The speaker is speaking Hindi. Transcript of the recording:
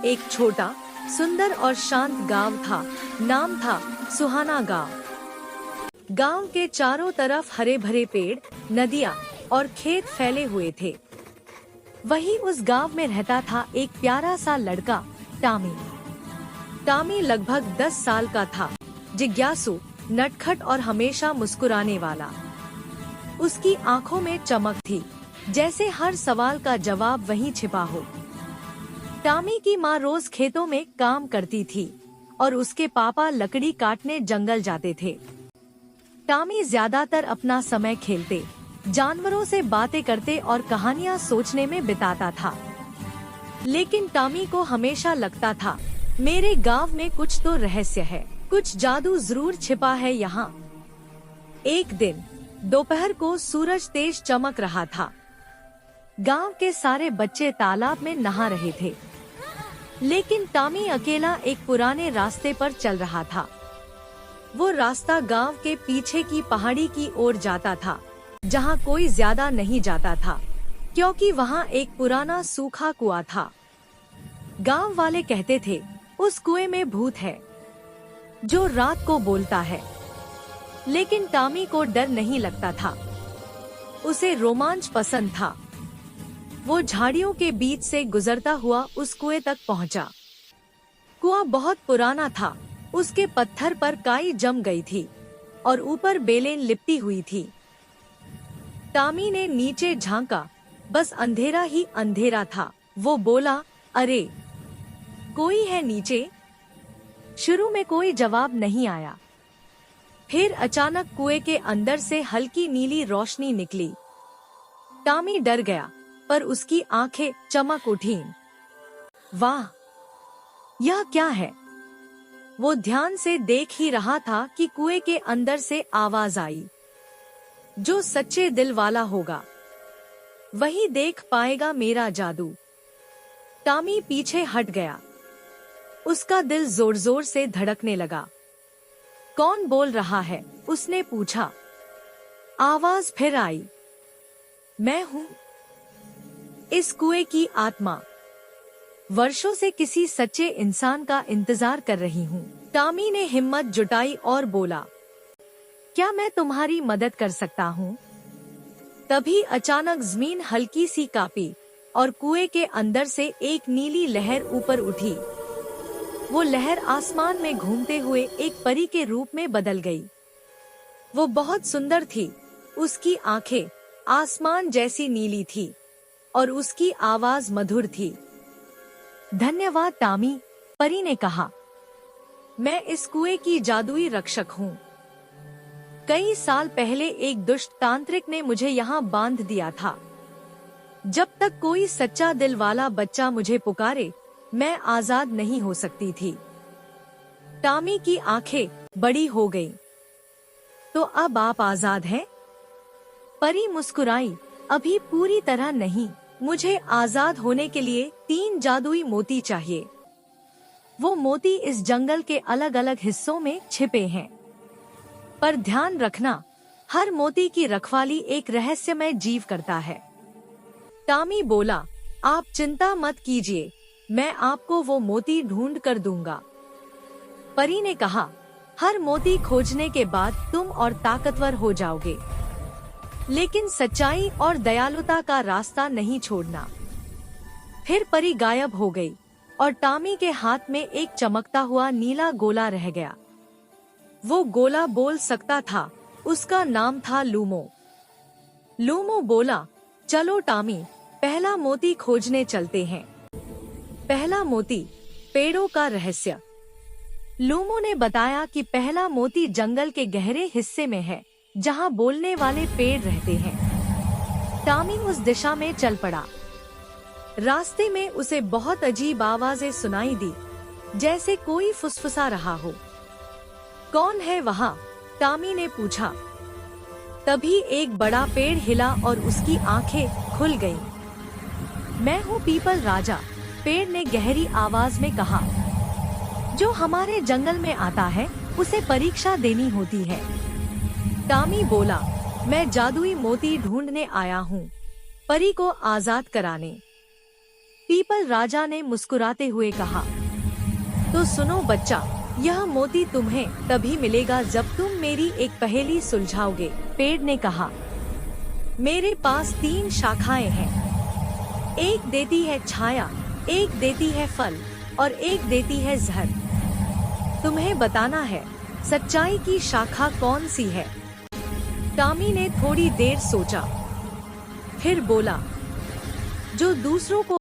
एक छोटा, सुंदर और शांत गांव था। नाम था सुहाना गांव। गांव के चारों तरफ हरे भरे पेड़, नदियां और खेत फैले हुए थे। वहीं उस गांव में रहता था एक प्यारा सा लड़का, टामी। टामी लगभग 10 साल का था, जिज्ञासु, नटखट और हमेशा मुस्कुराने वाला। उसकी आंखों में चमक थी, जैसे हर सवाल का जवाब वहीं छिपा हो। टामी की माँ रोज खेतों में काम करती थी और उसके पापा लकड़ी काटने जंगल जाते थे। टामी ज्यादातर अपना समय खेलते, जानवरों से बातें करते और कहानियाँ सोचने में बिताता था। लेकिन टामी को हमेशा लगता था, मेरे गांव में कुछ तो रहस्य है, कुछ जादू जरूर छिपा है यहाँ। एक दिन दोपहर को सूरज तेज चमक रहा था। गांव के सारे बच्चे तालाब में नहा रहे थे, लेकिन टामी अकेला एक पुराने रास्ते पर चल रहा था। वो रास्ता गांव के पीछे की पहाड़ी की ओर जाता था, जहां कोई ज्यादा नहीं जाता था, क्योंकि वहां एक पुराना सूखा कुआं था। गांव वाले कहते थे, उस कुएं में भूत है जो रात को बोलता है। लेकिन टामी को डर नहीं लगता था, उसे रोमांच पसंद था। वो झाड़ियों के बीच से गुजरता हुआ उस कुएं तक पहुंचा। कुआं बहुत पुराना था, उसके पत्थर पर काई जम गई थी और ऊपर बेलें लिपटी हुई थी। टामी ने नीचे झांका, बस अंधेरा ही अंधेरा था। वो बोला, अरे, कोई है नीचे? शुरू में कोई जवाब नहीं आया। फिर अचानक कुएं के अंदर से हल्की नीली रोशनी निकली। टामी डर गया, पर उसकी आंखें चमक उठीं। वाह, यह क्या है? वो ध्यान से देख ही रहा था कि कुएं के अंदर से आवाज आई। जो सच्चे दिल वाला होगा, वही देख पाएगा मेरा जादू। टामी पीछे हट गया। उसका दिल जोर जोर से धड़कने लगा। कौन बोल रहा है? उसने पूछा। आवाज फिर आई। मैं हूँ, इस कुएं की आत्मा। वर्षों से किसी सच्चे इंसान का इंतजार कर रही हूँ। टामी ने हिम्मत जुटाई और बोला, क्या मैं तुम्हारी मदद कर सकता हूँ? तभी अचानक जमीन हल्की सी कांपी और कुएं के अंदर से एक नीली लहर ऊपर उठी। वो लहर आसमान में घूमते हुए एक परी के रूप में बदल गई। वो बहुत सुंदर थी, उसकी आंखें आसमान जैसी नीली थी और उसकी आवाज मधुर थी। धन्यवाद टामी, परी ने कहा। मैं इस कुएं की जादुई रक्षक हूँ। कई साल पहले एक दुष्ट तांत्रिक ने मुझे यहाँ बांध दिया था। जब तक कोई सच्चा दिल वाला बच्चा मुझे पुकारे, मैं आजाद नहीं हो सकती थी। टामी की आंखें बड़ी हो गईं। तो अब आप आजाद हैं? परी मुस्कुराई, अभी पूरी तरह नहीं। मुझे आजाद होने के लिए 3 जादुई मोती चाहिए। वो मोती इस जंगल के अलग अलग हिस्सों में छिपे हैं। पर ध्यान रखना, हर मोती की रखवाली एक रहस्यमय जीव करता है। टामी बोला, आप चिंता मत कीजिए, मैं आपको वो मोती ढूंढ कर दूंगा। परी ने कहा, हर मोती खोजने के बाद तुम और ताकतवर हो जाओगे, लेकिन सच्चाई और दयालुता का रास्ता नहीं छोड़ना। फिर परी गायब हो गई और टामी के हाथ में एक चमकता हुआ नीला गोला रह गया। वो गोला बोल सकता था, उसका नाम था लूमो। लूमो बोला, चलो टामी, पहला मोती खोजने चलते हैं। पहला मोती, पेड़ों का रहस्य। लूमो ने बताया कि पहला मोती जंगल के गहरे हिस्से में है, जहाँ बोलने वाले पेड़ रहते हैं। टामी उस दिशा में चल पड़ा। रास्ते में उसे बहुत अजीब आवाजें सुनाई दी, जैसे कोई फुसफुसा रहा हो। कौन है वहाँ? टामी ने पूछा। तभी एक बड़ा पेड़ हिला और उसकी आंखें खुल गईं। मैं हूँ पीपल राजा, पेड़ ने गहरी आवाज में कहा। जो हमारे जंगल में आता है, उसे परीक्षा देनी होती है। टामी बोला, मैं जादुई मोती ढूंढने आया हूँ, परी को आजाद कराने। पीपल राजा ने मुस्कुराते हुए कहा, तो सुनो बच्चा, यह मोती तुम्हें तभी मिलेगा जब तुम मेरी एक पहेली सुलझाओगे। पेड़ ने कहा, मेरे पास 3 शाखाएं हैं, एक देती है छाया, एक देती है फल और एक देती है जहर। तुम्हें बताना है सच्चाई की शाखा कौन सी है। टॉमी ने थोड़ी देर सोचा, फिर बोला, जो दूसरों को